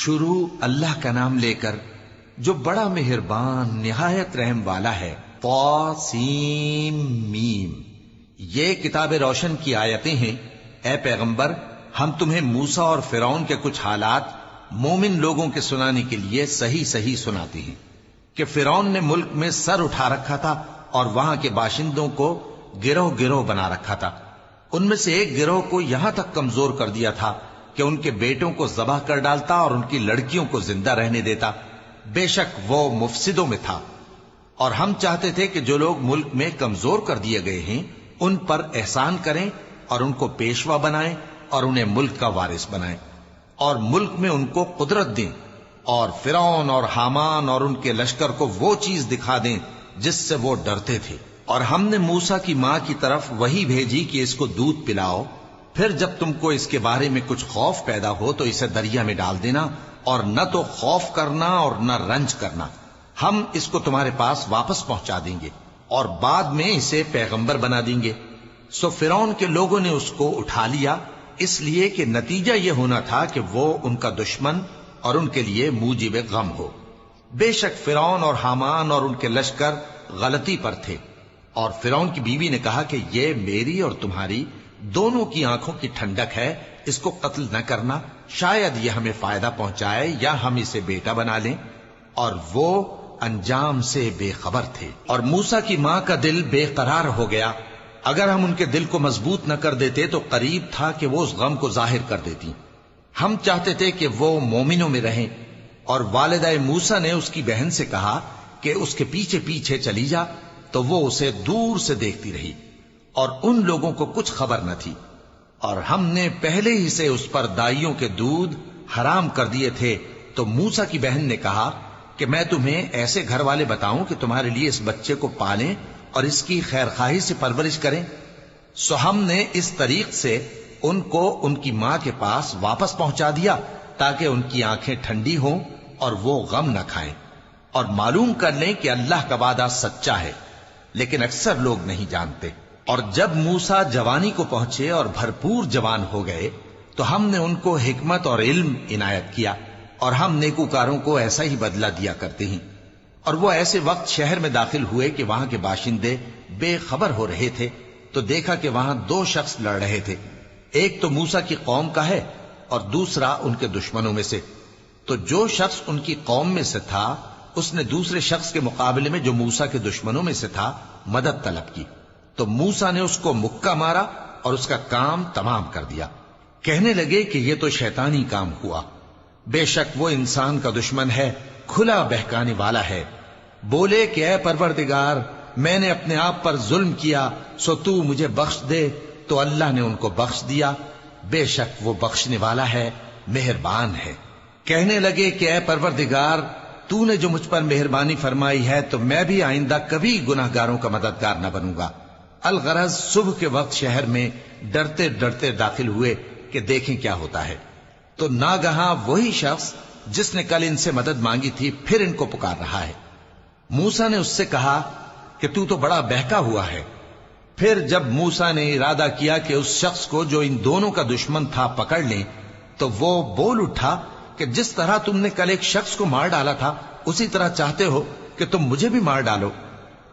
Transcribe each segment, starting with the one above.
شروع اللہ کا نام لے کر جو بڑا مہربان نہایت رحم والا ہے۔ طاسیم میم، یہ کتاب روشن کی آیتیں ہیں۔ اے پیغمبر، ہم تمہیں موسیٰ اور فرعون کے کچھ حالات مومن لوگوں کے سنانے کے لیے صحیح صحیح سناتے ہیں کہ فرعون نے ملک میں سر اٹھا رکھا تھا اور وہاں کے باشندوں کو گروہ گروہ بنا رکھا تھا۔ ان میں سے ایک گروہ کو یہاں تک کمزور کر دیا تھا کہ ان کے بیٹوں کو ذبح کر ڈالتا اور ان کی لڑکیوں کو زندہ رہنے دیتا۔ بے شک وہ مفسدوں میں تھا، اور ہم چاہتے تھے کہ جو لوگ ملک میں کمزور کر دیے گئے ہیں ان پر احسان کریں اور ان کو پیشوا بنائیں اور انہیں ملک کا وارث بنائیں، اور ملک میں ان کو قدرت دیں، اور فرعون اور حامان اور ان کے لشکر کو وہ چیز دکھا دیں جس سے وہ ڈرتے تھے۔ اور ہم نے موسیٰ کی ماں کی طرف وحی بھیجی کہ اس کو دودھ پلاؤ، پھر جب تم کو اس کے بارے میں کچھ خوف پیدا ہو تو اسے دریا میں ڈال دینا، اور نہ تو خوف کرنا اور نہ رنج کرنا، ہم اس کو تمہارے پاس واپس پہنچا دیں گے اور بعد میں اسے پیغمبر بنا دیں گے۔ سو فرعون کے لوگوں نے اس کو اٹھا لیا، اس لیے کہ نتیجہ یہ ہونا تھا کہ وہ ان کا دشمن اور ان کے لیے موجب غم ہو۔ بے شک فرعون اور حامان اور ان کے لشکر غلطی پر تھے، اور فرعون کی بیوی نے کہا کہ یہ میری اور تمہاری دونوں کی آنکھوں کی ٹھنڈک ہے، اس کو قتل نہ کرنا، شاید یہ ہمیں فائدہ پہنچائے یا ہم اسے بیٹا بنا لیں۔ اور وہ انجام سے بے خبر تھے۔ اور موسیٰ کی ماں کا دل بے قرار ہو گیا، اگر ہم ان کے دل کو مضبوط نہ کر دیتے تو قریب تھا کہ وہ اس غم کو ظاہر کر دیتی۔ ہم چاہتے تھے کہ وہ مومنوں میں رہیں، اور والدہ موسیٰ نے اس کی بہن سے کہا کہ اس کے پیچھے پیچھے چلی جا، تو وہ اسے دور سے دیکھتی رہی، اور ان لوگوں کو کچھ خبر نہ تھی۔ اور ہم نے پہلے ہی سے اس پر دائیوں کے دودھ حرام کر دیے تھے۔ تو موسیٰ کی بہن نے کہا کہ میں تمہیں ایسے گھر والے بتاؤں کہ تمہارے لیے اس بچے کو پالیں اور اس کی خیر خواہی سے پرورش کریں۔ سو ہم نے اس طریق سے ان کو ان کی ماں کے پاس واپس پہنچا دیا تاکہ ان کی آنکھیں ٹھنڈی ہوں اور وہ غم نہ کھائیں، اور معلوم کر لیں کہ اللہ کا وعدہ سچا ہے، لیکن اکثر لوگ نہیں جانتے۔ اور جب موسیٰ جوانی کو پہنچے اور بھرپور جوان ہو گئے تو ہم نے ان کو حکمت اور علم عنایت کیا، اور ہم نیکوکاروں کو ایسا ہی بدلہ دیا کرتے ہیں۔ اور وہ ایسے وقت شہر میں داخل ہوئے کہ وہاں کے باشندے بے خبر ہو رہے تھے، تو دیکھا کہ وہاں دو شخص لڑ رہے تھے، ایک تو موسیٰ کی قوم کا ہے اور دوسرا ان کے دشمنوں میں سے۔ تو جو شخص ان کی قوم میں سے تھا اس نے دوسرے شخص کے مقابلے میں جو موسیٰ کے دشمنوں میں سے تھا مدد طلب کی، تو موسیٰ نے اس کو مکہ مارا اور اس کا کام تمام کر دیا۔ کہنے لگے کہ یہ تو شیطانی کام ہوا، بے شک وہ انسان کا دشمن ہے، کھلا بہکانے والا ہے۔ بولے کہ اے پروردگار، میں نے اپنے آپ پر ظلم کیا، سو تو مجھے بخش دے، تو اللہ نے ان کو بخش دیا، بے شک وہ بخشنے والا ہے، مہربان ہے۔ کہنے لگے کہ اے پروردگار، تو نے جو مجھ پر مہربانی فرمائی ہے تو میں بھی آئندہ کبھی گناہ گاروں کا مددگار نہ بنوں گا۔ الغرض صبح کے وقت شہر میں ڈرتے ڈرتے داخل ہوئے کہ دیکھیں کیا ہوتا ہے، تو ناگہاں وہی شخص جس نے کل ان سے مدد مانگی تھی پھر ان کو پکار رہا ہے۔ موسیٰ نے اس سے کہا کہ تو بڑا بہکا ہوا ہے۔ پھر جب موسیٰ نے ارادہ کیا کہ اس شخص کو جو ان دونوں کا دشمن تھا پکڑ لیں، تو وہ بول اٹھا کہ جس طرح تم نے کل ایک شخص کو مار ڈالا تھا اسی طرح چاہتے ہو کہ تم مجھے بھی مار ڈالو۔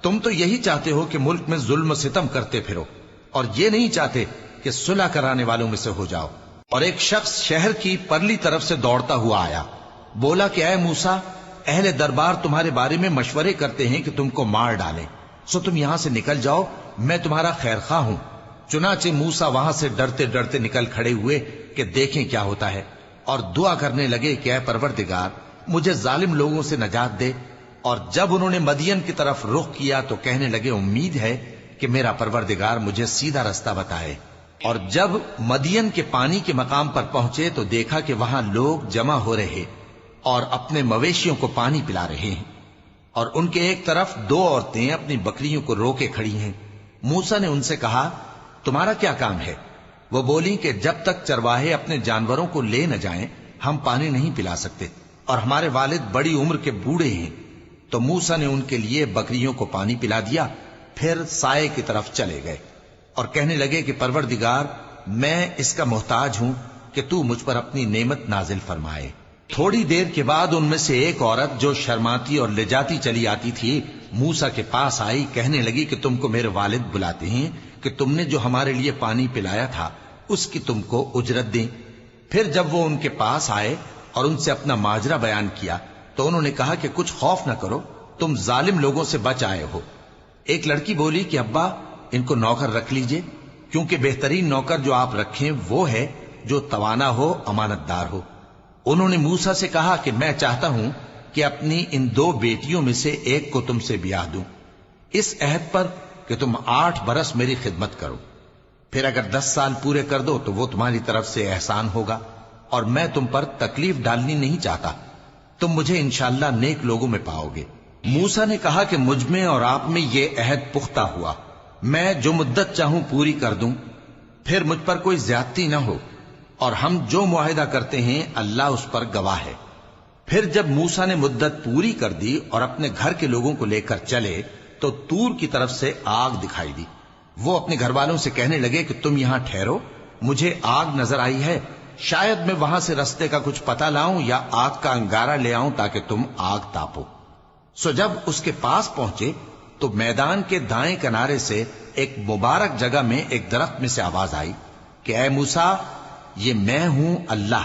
تم تو یہی چاہتے ہو کہ ملک میں ظلم و ستم کرتے پھرو، اور یہ نہیں چاہتے کہ صلح کرانے والوں میں سے ہو جاؤ۔ اور ایک شخص شہر کی پرلی طرف سے دوڑتا ہوا آیا، بولا کہ اے موسیٰ، اہل دربار تمہارے بارے میں مشورے کرتے ہیں کہ تم کو مار ڈالیں، سو تم یہاں سے نکل جاؤ، میں تمہارا خیر خواہ ہوں۔ چنانچہ موسیٰ وہاں سے ڈرتے ڈرتے نکل کھڑے ہوئے کہ دیکھیں کیا ہوتا ہے، اور دعا کرنے لگے کہ اے پروردگار، مجھے ظالم لوگوں سے نجات دے۔ اور جب انہوں نے مدین کی طرف رخ کیا تو کہنے لگے امید ہے کہ میرا پروردگار مجھے سیدھا رستہ بتائے۔ اور جب مدین کے پانی کے مقام پر پہنچے تو دیکھا کہ وہاں لوگ جمع ہو رہے اور اپنے مویشیوں کو پانی پلا رہے ہیں، اور ان کے ایک طرف دو عورتیں اپنی بکریوں کو روکے کھڑی ہیں۔ موسیٰ نے ان سے کہا تمہارا کیا کام ہے؟ وہ بولی کہ جب تک چرواہے اپنے جانوروں کو لے نہ جائیں ہم پانی نہیں پلا سکتے، اور ہمارے والد بڑی عمر کے بوڑھے ہیں۔ تو موسیٰ نے ان کے لیے بکریوں کو پانی پلا دیا، پھر سائے کی طرف چلے گئے اور کہنے لگے کہ پروردگار، میں اس کا محتاج ہوں کہ تو مجھ پر اپنی نعمت نازل فرمائے۔ थोड़ी देर के बाद उनमें से एक औरत जो शर्माती और ले चली आती थी मूसा के पास आई, कहने लगी कि तुमको मेरे वालिद बुलाते हैं कि तुमने जो हमारे लिए पानी पिलाया था उसकी तुमको उजरत दें। फिर जब वो उनके पास आए और उनसे अपना माजरा बयान किया तो उन्होंने कहा कि कुछ खौफ न करो, तुम जालिम लोगों से बच आए हो। एक लड़की बोली कि अब्बा इनको नौकर रख लीजिए, क्योंकि बेहतरीन नौकर जो आप रखें वो है जो तवाना हो, अमानतदार हो। उन्होंने मूसा से कहा कि मैं चाहता हूं कि अपनी इन 2 बेटियों में से एक को तुमसे ब्याह दूं, इस अहद पर कि तुम 8 बरस मेरी खिदमत करो। फिर अगर 10 साल पूरे कर दो तो वो तुम्हारी तरफ से एहसान होगा, और मैं तुम पर तकलीफ डालनी नहीं चाहता। तुम मुझे इंशाअल्लाह नेक लोगों में पाओगे। मूसा ने कहा कि मुझ में और आप में ये अहद पुख्ता हुआ, मैं जो मुद्दत चाहूं पूरी कर दूं, फिर मुझ पर कोई ज्यादती न हो, और हम जो मुआहिदा करते हैं अल्लाह उस पर गवाह है। फिर जब मूसा ने मुद्दत पूरी कर दी और अपने घर के लोगों को लेकर चले तो तूर की तरफ से आग दिखाई दी। वो अपने घर वालों से कहने लगे कि तुम यहां ठहरो, मुझे आग नजर आई है, शायद मैं वहां से रास्ते का कुछ पता लाऊं या आग का अंगारा ले आऊं ताकि तुम आग तापो। सो जब उसके पास पहुंचे तो मैदान के दाएं किनारे से एक मुबारक जगह में एक दरख्त में से आवाज आई कि ऐ मूसा, ये मैं हूं अल्लाह,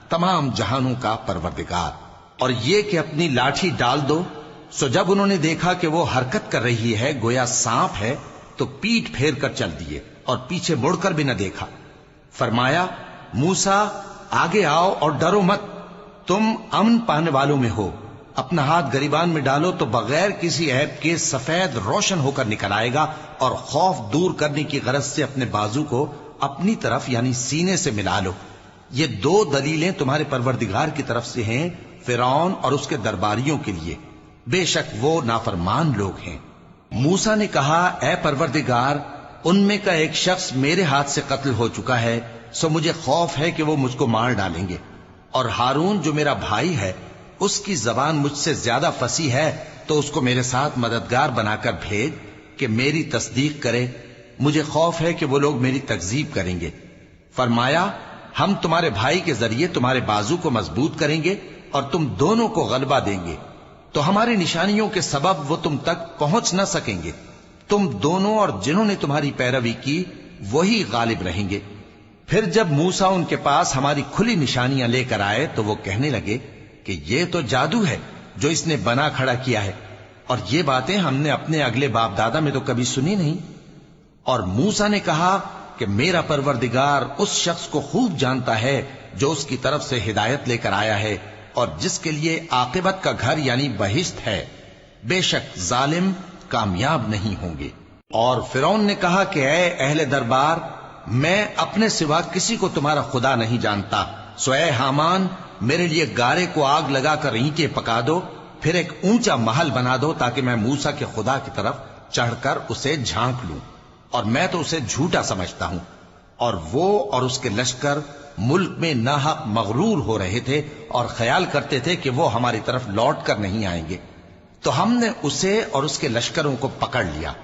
तमाम जहानों का परवरदिगार, और ये कि अपनी लाठी डाल दो। सो जब उन्होंने देखा कि वो हरकत कर रही है गोया सांप है, तो पीठ फेर कर चल दिए और पीछे मुड़कर भी न देखा। फरमाया, मूसा आगे आओ और डरो मत, तुम अमन पाने वालों में हो। अपना हाथ गरीबान में डालो तो बगैर किसी ऐब के सफेद रोशन होकर निकल आएगा, और खौफ दूर करने की गरज से अपने बाजू को अपनी तरफ यानी सीने से मिला लो। ये 2 दलीलें तुम्हारे परवरदिगार की तरफ से हैं फिरौन और उसके दरबारियों के लिए, बेशक वो नाफरमान लोग हैं। मूसा ने कहा, ऐ परवरदिगार, उनमें का एक शख्स मेरे हाथ से कत्ल हो चुका है, सो मुझे खौफ है कि वो मुझको मार डालेंगे, और हारून जो मेरा भाई है उसकी जबान मुझसे ज्यादा फसी है, तो उसको मेरे साथ मददगार बनाकर भेज कि मेरी तस्दीक करे। मुझे खौफ है कि वो लोग मेरी तकजीब करेंगे। फरमाया, हम तुम्हारे भाई के जरिए तुम्हारे बाजू को मजबूत करेंगे और तुम दोनों को गलबा देंगे, तो हमारी निशानियों के सबब वो तुम तक पहुंच न सकेंगे। तुम दोनों और जिन्होंने तुम्हारी पैरवी की वही गालिब रहेंगे। फिर जब मूसा उनके पास हमारी खुली निशानियां लेकर आए तो वो कहने लगे कि ये तो जादू है जो इसने बना खड़ा किया है, और ये बातें हमने अपने अगले बाप दादा में तो कभी सुनी नहीं। और मूसा ने कहा कि मेरा परवरदिगार उस शख्स को खूब जानता है जो उसकी तरफ से हिदायत लेकर आया है और जिसके लिए आकिबत का घर यानी बहिश्त है। बेशक जालिम कामयाब नहीं होंगे। और फिरौन ने कहा कि ऐ अहले दरबार, मैं अपने सिवा किसी को तुम्हारा खुदा नहीं जानता, सो ऐ हामान, मेरे लिए गारे को आग लगाकर ईंटें पका दो, फिर एक ऊंचा महल बना दो ताकि मैं मूसा के खुदा की तरफ चढ़कर उसे झांक लूं। और मैं तो उसे झूठा समझता हूं। और वो और उसके लश्कर मुल्क में नाहक मगरूर हो रहे थे और ख्याल करते थे कि वो हमारी तरफ लौट कर नहीं आएंगे। तो हमने उसे और उसके लश्करों को पकड़ लिया,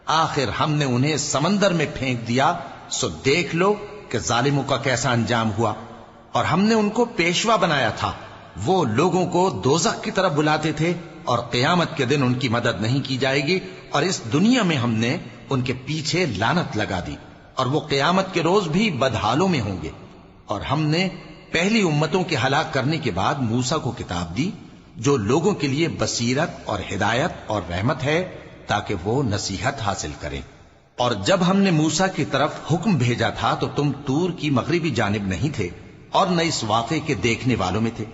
आखिर हमने उन्हें समंदर में फेंक दिया। सो देख लो कि जालिमों का कैसा अंजाम हुआ। और हमने उनको पेशवा बनाया था, वो लोगों को दोज़ख की तरफ बुलाते थे, और क़यामत के दिन उनकी मदद नहीं की जाएगी। और इस दुनिया में हमने उनके पीछे लानत लगा दी, और वो क़यामत के रोज भी बदहालों में होंगे। और हमने पहली उम्मतों के हलाक करने के बाद मूसा को किताब दी जो लोगों के लिए बसीरत और हिदायत और रहमत है, ताकि वो नसीहत हासिल करें। और जब हमने मूसा की तरफ हुक्म भेजा था तो तुम तूर की मगरिबी जानिब नहीं थे और न इस वाक़े के देखने वालों में थे।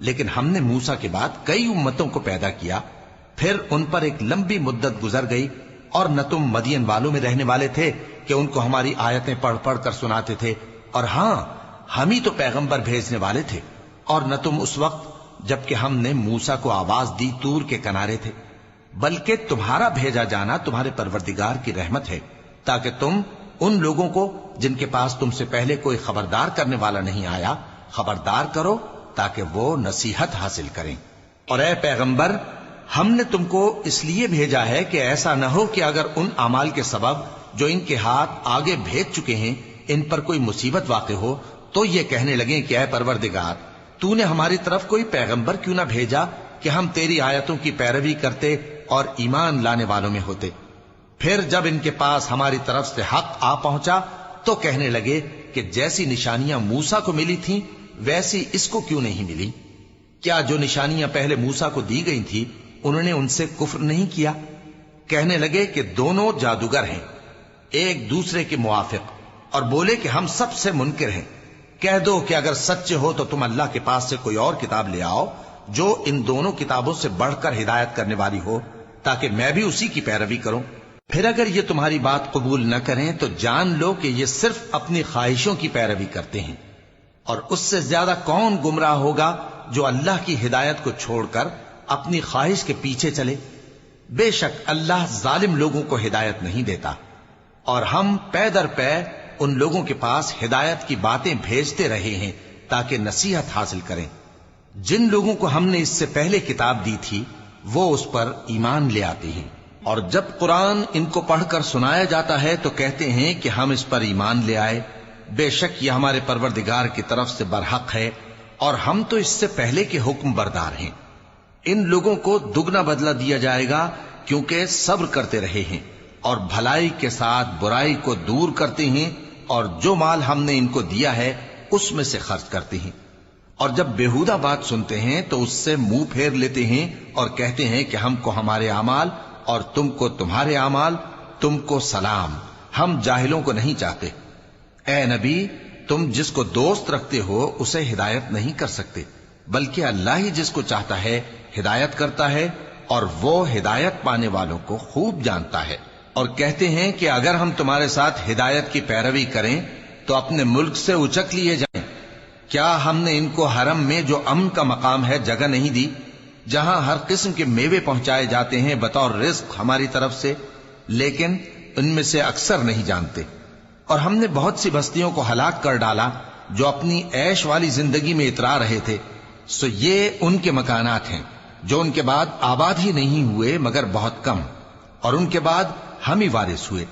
लेकिन हमने मूसा के बाद कई उम्मतों को पैदा किया, फिर उन पर एक लंबी मुद्दत गुजर गई, और न तुम मदियन वालों में रहने वाले थे कि उनको हमारी आयतें पढ़ पढ़ कर सुनाते थे, और हां, हम ही तो पैगंबर भेजने वाले थे। और न तुम उस वक्त जबकि हमने मूसा को आवाज दी तूर के किनारे थे, बल्कि तुम्हारा भेजा जाना तुम्हारे परवरदिगार की रहमत है, ताकि तुम उन लोगों को जिनके पास तुमसे पहले कोई खबरदार करने वाला नहीं आया खबरदार करो, ताकि वो नसीहत हासिल करें। और ऐ पैगंबर, हमने तुमको इसलिए भेजा है कि ऐसा न हो कि अगर उन अमाल के सबब जो इनके हाथ आगे भेज चुके हैं इन पर कोई मुसीबत वाक़ हो तो ये कहने लगे कि ऐ परवरदिगार, तूने हमारी तरफ कोई पैगंबर क्यों ना भेजा कि हम तेरी आयतों की पैरवी करते और ईमान लाने वालों में होते। फिर जब इनके पास हमारी तरफ से हक आ पहुंचा तो कहने लगे कि जैसी निशानियां मूसा को मिली थीं वैसी इसको क्यों नहीं मिली। क्या जो निशानियां पहले मूसा को दी गई थी उन्होंने उनसे कुफ्र नहीं किया। कहने लगे कि दोनों जादूगर हैं एक दूसरे के मुआफिक, और बोले कि हम सबसे मुनकिर हैं। कह दो कि अगर सच्चे हो तो तुम अल्लाह के पास से कोई और किताब ले आओ जो इन दोनों किताबों से बढ़कर हिदायत करने वाली हो, ताकि मैं भी उसी की पैरवी करूं। फिर अगर ये तुम्हारी बात कबूल न करें तो जान लो कि ये सिर्फ अपनी ख्वाहिशों की पैरवी करते हैं, और उससे ज्यादा कौन गुमराह होगा जो अल्लाह की हिदायत को छोड़कर अपनी ख्वाहिश के पीछे चले। बेशक अल्लाह जालिम लोगों को हिदायत नहीं देता, और हम पै दर पै उन लोगों के पास हिदायत की बातें भेजते रहे हैं ताकि नसीहत हासिल करें। जिन लोगों को हमने इससे पहले किताब दी थी वो उस पर ईमान ले आते हैं, और जब कुरान इनको पढ़कर सुनाया जाता है तो कहते हैं कि हम इस पर ईमान ले आए। बेशक ये हमारे परवरदिगार की तरफ से बरहक है, और हम तो इससे पहले के हुक्म बरदार हैं। इन लोगों को दुगना बदला दिया जाएगा क्योंकि सब्र करते रहे हैं और भलाई के साथ बुराई को दूर करते हैं, और जो माल हमने इनको दिया है उसमें से खर्च करते हैं। और जब बेहुदा बात सुनते हैं तो उससे मुंह फेर लेते हैं और कहते हैं कि हमको हमारे आमाल और तुमको तुम्हारे आमाल, तुमको सलाम, हम जाहिलों को नहीं चाहते। ए नबी, तुम जिसको दोस्त रखते हो उसे हिदायत नहीं कर सकते, बल्कि अल्लाह ही जिसको चाहता है हिदायत करता है, और वो हिदायत पाने वालों को खूब जानता है। और कहते हैं कि अगर हम तुम्हारे साथ हिदायत की पैरवी करें तो अपने मुल्क से उचक लिए जाएं। क्या हमने इनको हरम में जो अमन का मकाम है जगह नहीं दी, जहां हर किस्म के मेवे पहुंचाए जाते हैं बतौर रिज्क हमारी तरफ से, लेकिन इनमें से अक्सर नहीं जानते। और हमने बहुत सी बस्तियों को हलाक कर डाला जो अपनी ऐश वाली जिंदगी में इतरा रहे थे। सो ये उनके मकानात हैं जो उनके बाद आबाद ही नहीं हुए मगर बहुत कम, और उनके बाद हम ही वारिस हुए।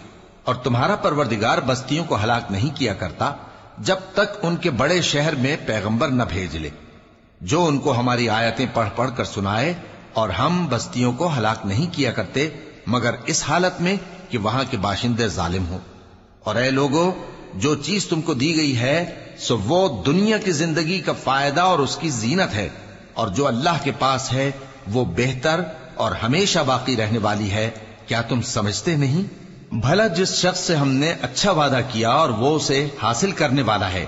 और तुम्हारा परवरदिगार बस्तियों को हलाक नहीं किया करता जब तक उनके बड़े शहर में पैगंबर न भेज ले जो उनको हमारी आयतें पढ़ पढ़ कर सुनाए, और हम बस्तियों को हलाक नहीं किया करते मगर इस हालत में कि वहां के बाशिंदे जालिम हो। और ऐ लोगों, जो चीज तुमको दी गई है सो वो दुनिया की जिंदगी का फायदा और उसकी जीनत है, और जो अल्लाह के पास है वो बेहतर और हमेशा बाकी रहने वाली है। क्या तुम समझते नहीं? भला जिस शख्स से हमने अच्छा वादा किया और वो उसे हासिल करने वाला है,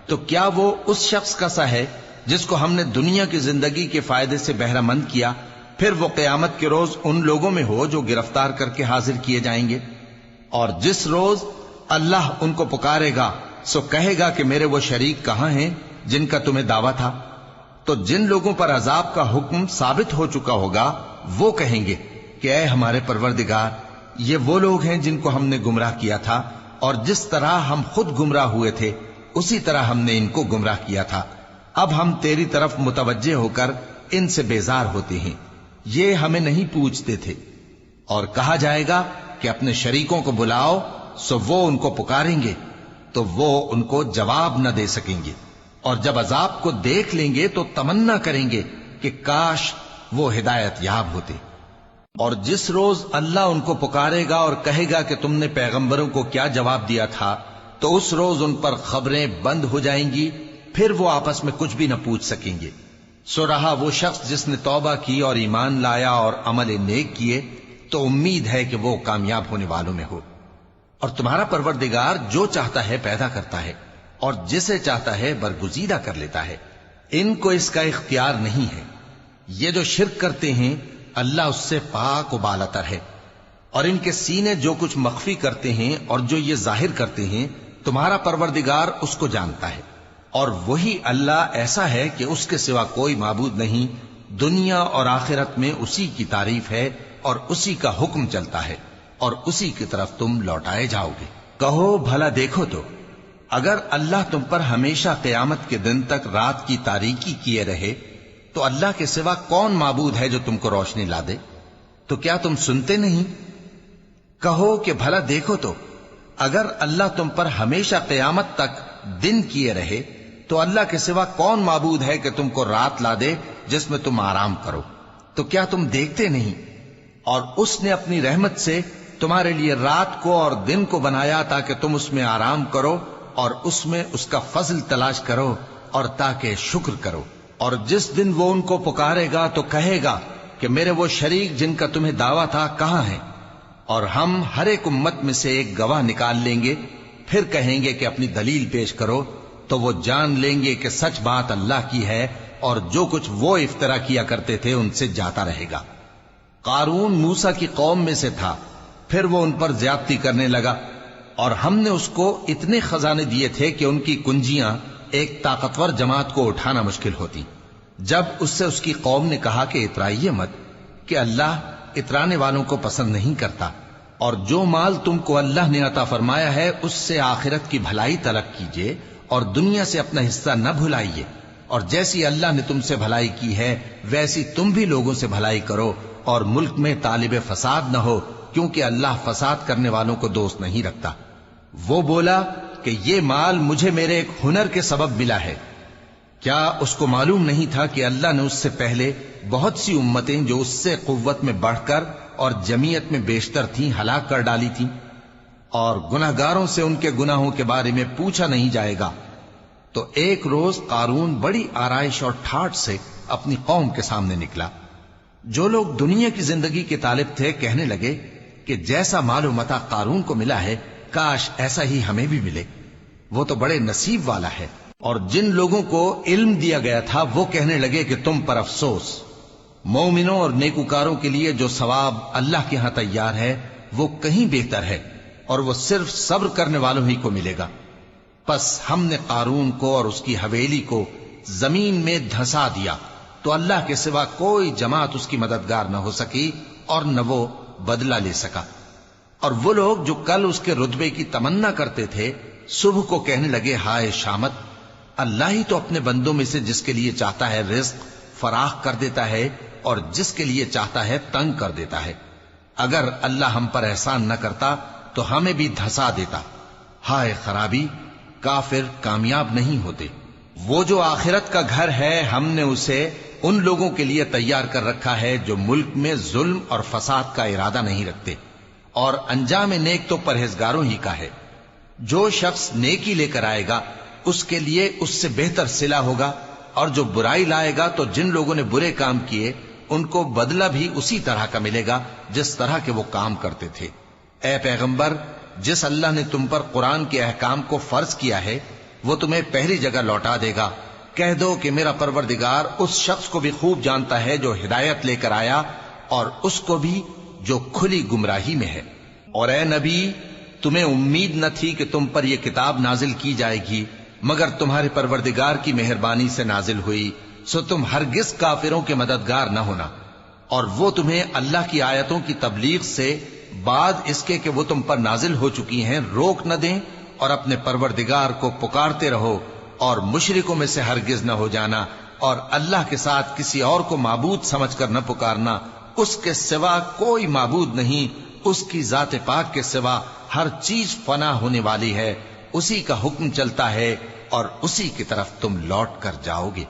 तो क्या वो उस शख्स का सा है जिसको हमने दुनिया की जिंदगी के फायदे से बहरामंद किया, फिर वो क़यामत के रोज उन लोगों में हो जो गिरफ्तार करके हाजिर किए जाएंगे। और जिस रोज अल्लाह उनको पुकारेगा सो कहेगा कि मेरे वो शरीक कहां हैं जिनका तुम्हें दावा था। तो जिन लोगों पर अजाब का हुक्म साबित हो चुका होगा वो कहेंगे कि ऐ हमारे परवरदिगार, ये वो लोग हैं जिनको हमने गुमराह किया था, और जिस तरह हम खुद गुमराह हुए थे उसी तरह हमने इनको गुमराह किया था। अब हम तेरी तरफ मुतवज्जे होकर इनसे बेजार होते हैं, ये हमें नहीं पूछते थे। और कहा जाएगा कि अपने शरीकों को बुलाओ, सो वो उनको पुकारेंगे तो वो उनको जवाब न दे सकेंगे, और जब अजाब को देख लेंगे तो तमन्ना करेंगे कि काश वो हिदायत याब होते। और जिस रोज अल्लाह उनको पुकारेगा और कहेगा कि तुमने पैगंबरों को क्या जवाब दिया था, तो उस रोज उन पर खबरें बंद हो जाएंगी, फिर वो आपस में कुछ भी न पूछ सकेंगे। सो रहा वो शख्स जिसने तौबा की और ईमान लाया और अमल नेक किए, तो उम्मीद है कि वो कामयाब होने वालों में हो। और तुम्हारा परवरदिगार जो चाहता है पैदा करता है, और जिसे चाहता है बरगुजीदा कर लेता है। इनको इसका इख्तियार नहीं है। ये जो शिर्क करते हैं अल्लाह उससे पाक व बालातर है, और इनके सीने जो कुछ मख्फी करते हैं और जो ये जाहिर करते हैं तुम्हारा परवरदिगार उसको जानता है। और वही अल्लाह ऐसा है कि उसके सिवा कोई माबूद नहीं। दुनिया और आखिरत में उसी की तारीफ है और उसी का हुक्म चलता है, और उसी की तरफ तुम लौटाए जाओगे। कहो भला देखो तो, अगर अल्लाह तुम पर हमेशा क़यामत के दिन तक रात की तारीकी किए रहे तो अल्लाह के सिवा कौन माबूद है जो तुमको रोशनी ला दे? तो क्या तुम सुनते नहीं? कहो कि भला देखो तो, अगर अल्लाह तुम पर हमेशा क़यामत तक दिन किए रहे تو اللہ کے سوا کون معبود ہے کہ تم کو رات لا دے جس میں تم آرام کرو؟ تو کیا تم دیکھتے نہیں؟ اور اس نے اپنی رحمت سے تمہارے لیے رات کو اور دن کو بنایا تاکہ تم اس میں آرام کرو اور اس میں اس کا فضل تلاش کرو اور تاکہ شکر کرو۔ اور جس دن وہ ان کو پکارے گا تو کہے گا کہ میرے وہ شریک جن کا تمہیں دعویٰ تھا کہاں ہیں؟ اور ہم ہر ایک امت میں سے ایک گواہ نکال لیں گے، پھر کہیں گے کہ اپنی دلیل پیش کرو، تو وہ جان لیں گے کہ سچ بات اللہ کی ہے اور جو کچھ وہ افترا کیا کرتے تھے ان سے جاتا رہے گا۔ قارون موسیٰ کی قوم میں سے تھا، پھر وہ ان پر زیادتی کرنے لگا، اور ہم نے اس کو اتنے خزانے دیے تھے کہ ان کی کنجیاں ایک طاقتور جماعت کو اٹھانا مشکل ہوتی۔ جب اس سے اس کی قوم نے کہا کہ اترائیے مت، کہ اللہ اترانے والوں کو پسند نہیں کرتا، اور جو مال تم کو اللہ نے عطا فرمایا ہے اس سے آخرت کی بھلائی طلب کیجیے اور دنیا سے اپنا حصہ نہ بھلائیے، اور جیسی اللہ نے تم سے بھلائی کی ہے ویسی تم بھی لوگوں سے بھلائی کرو، اور ملک میں طالب فساد نہ ہو، کیونکہ اللہ فساد کرنے والوں کو دوست نہیں رکھتا۔ وہ بولا کہ یہ مال مجھے میرے ایک ہنر کے سبب ملا ہے۔ کیا اس کو معلوم نہیں تھا کہ اللہ نے اس سے پہلے بہت سی امتیں جو اس سے قوت میں بڑھ کر اور جمعیت میں بیشتر تھیں ہلاک کر ڈالی تھیں، اور گناہگاروں سے ان کے گناہوں کے بارے میں پوچھا نہیں جائے گا؟ تو ایک روز قارون بڑی آرائش اور ٹھاٹھ سے اپنی قوم کے سامنے نکلا۔ جو لوگ دنیا کی زندگی کے طالب تھے کہنے لگے کہ جیسا مال و متاع قارون کو ملا ہے کاش ایسا ہی ہمیں بھی ملے، وہ تو بڑے نصیب والا ہے۔ اور جن لوگوں کو علم دیا گیا تھا وہ کہنے لگے کہ تم پر افسوس، مومنوں اور نیکوکاروں کے لیے جو ثواب اللہ کے ہاں تیار ہے وہ کہیں بہتر ہے، اور وہ صرف صبر کرنے والوں ہی کو ملے گا۔ پس ہم نے قارون کو اور اس کی حویلی کو زمین میں دھسا دیا، تو اللہ کے سوا کوئی جماعت اس کی مددگار نہ ہو سکی اور نہ وہ بدلہ لے سکا۔ اور وہ لوگ جو کل اس کے رتبے کی تمنا کرتے تھے صبح کو کہنے لگے ہائے شامت، اللہ ہی تو اپنے بندوں میں سے جس کے لیے چاہتا ہے رزق فراخ کر دیتا ہے اور جس کے لیے چاہتا ہے تنگ کر دیتا ہے۔ اگر اللہ ہم پر احسان نہ کرتا تو ہمیں بھی دھسا دیتا۔ ہائے خرابی، کافر کامیاب نہیں ہوتے۔ وہ جو آخرت کا گھر ہے ہم نے اسے ان لوگوں کے لیے تیار کر رکھا ہے جو ملک میں ظلم اور فساد کا ارادہ نہیں رکھتے، اور انجام نیک تو پرہیزگاروں ہی کا ہے۔ جو شخص نیکی لے کر آئے گا اس کے لیے اس سے بہتر صلہ ہوگا، اور جو برائی لائے گا تو جن لوگوں نے برے کام کیے ان کو بدلہ بھی اسی طرح کا ملے گا جس طرح کے وہ کام کرتے تھے۔ اے پیغمبر، جس اللہ نے تم پر قرآن کے احکام کو فرض کیا ہے وہ تمہیں پہلی جگہ لوٹا دے گا۔ کہہ دو کہ میرا پروردگار اس شخص کو بھی خوب جانتا ہے جو ہدایت لے کر آیا اور اس کو بھی جو کھلی گمراہی میں ہے۔ اور اے نبی، تمہیں امید نہ تھی کہ تم پر یہ کتاب نازل کی جائے گی مگر تمہارے پروردگار کی مہربانی سے نازل ہوئی، سو تم ہرگز کافروں کے مددگار نہ ہونا، اور وہ تمہیں اللہ کی آیتوں کی تبلیغ سے بعد اس کے کہ وہ تم پر نازل ہو چکی ہیں روک نہ دیں، اور اپنے پروردگار کو پکارتے رہو اور مشرکوں میں سے ہرگز نہ ہو جانا، اور اللہ کے ساتھ کسی اور کو معبود سمجھ کر نہ پکارنا۔ اس کے سوا کوئی معبود نہیں، اس کی ذات پاک کے سوا ہر چیز فنا ہونے والی ہے، اسی کا حکم چلتا ہے اور اسی کی طرف تم لوٹ کر جاؤ گے۔